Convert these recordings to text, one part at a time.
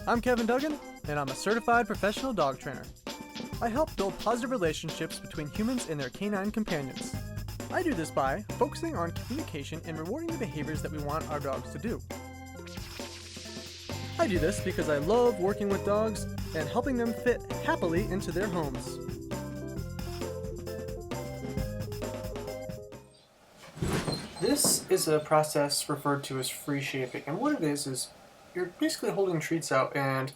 I'm Kevin Duggan, and I'm a certified professional dog trainer. I help build positive relationships between humans and their canine companions. I do this by focusing on communication and rewarding the behaviors that we want our dogs to do. I do this because I love working with dogs and helping them fit happily into their homes. This is a process referred to as free shaping, and what it is you're basically holding treats out and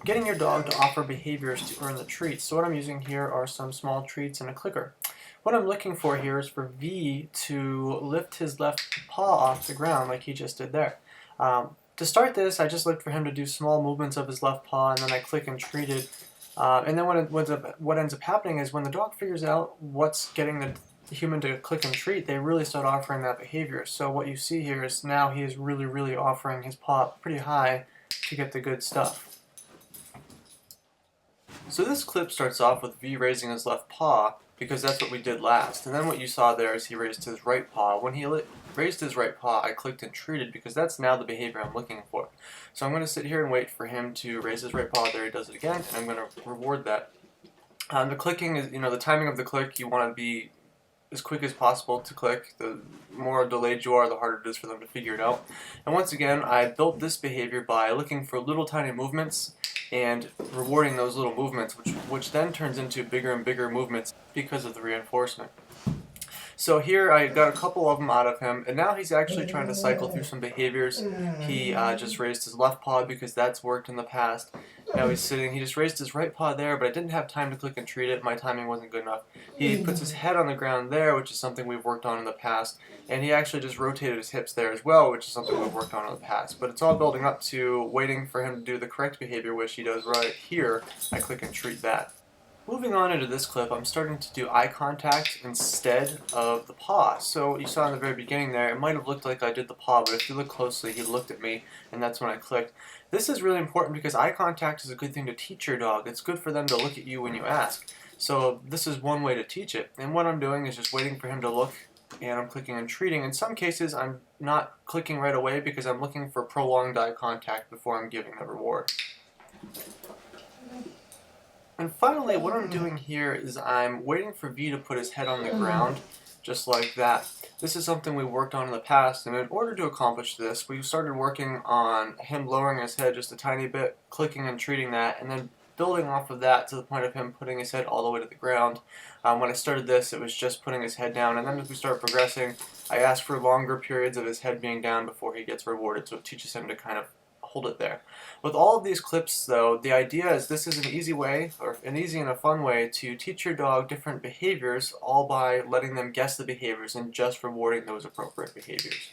getting your dog to offer behaviors to earn the treats. So what I'm using here are some small treats and a clicker. What I'm looking for here is for V to lift his left paw off the ground like he just did there. To start this, I just look for him to do small movements of his left paw, and then I click and treat it. And then what ends up happening is when the dog figures out what's getting the human to click and treat, they really start offering that behavior. So what you see here is now he is really offering his paw pretty high to get the good stuff. So this clip starts off with V raising his left paw because that's what we did last. And then what you saw there is he raised his right paw. When he raised his right paw, I clicked and treated because that's now the behavior I'm looking for. So I'm going to sit here and wait for him to raise his right paw. There he does it again, and I'm going to reward that. The clicking is, the timing of the click, you want to be as quick as possible to click. The more delayed you are, the harder it is for them to figure it out. And once again, I built this behavior by looking for little tiny movements and rewarding those little movements, which then turns into bigger and bigger movements because of the reinforcement. So here I got a couple of them out of him, and now he's actually trying to cycle through some behaviors. He just raised his left paw because that's worked in the past. Now he's sitting, he just raised his right paw there, but I didn't have time to click and treat it. My timing wasn't good enough. He puts his head on the ground there, which is something we've worked on in the past, and he actually just rotated his hips there as well, which is something we've worked on in the past. But it's all building up to waiting for him to do the correct behavior, which he does right here. I click and treat that. Moving on into this clip, I'm starting to do eye contact instead of the paw. So you saw in the very beginning there, it might have looked like I did the paw, but if you look closely, he looked at me, and that's when I clicked. This is really important because eye contact is a good thing to teach your dog. It's good for them to look at you when you ask. So this is one way to teach it. And what I'm doing is just waiting for him to look, and I'm clicking and treating. In some cases, I'm not clicking right away because I'm looking for prolonged eye contact before I'm giving the reward. And finally, what I'm doing here is I'm waiting for V to put his head on the ground, just like that. This is something we worked on in the past, and in order to accomplish this, we started working on him lowering his head just a tiny bit, clicking and treating that, and then building off of that to the point of him putting his head all the way to the ground. When I started this, it was just putting his head down, and then as we start progressing, I ask for longer periods of his head being down before he gets rewarded, so it teaches him to kind of hold it there. With all of these clips though, the idea is this is an easy way, or an easy and a fun way, to teach your dog different behaviors, all by letting them guess the behaviors and just rewarding those appropriate behaviors.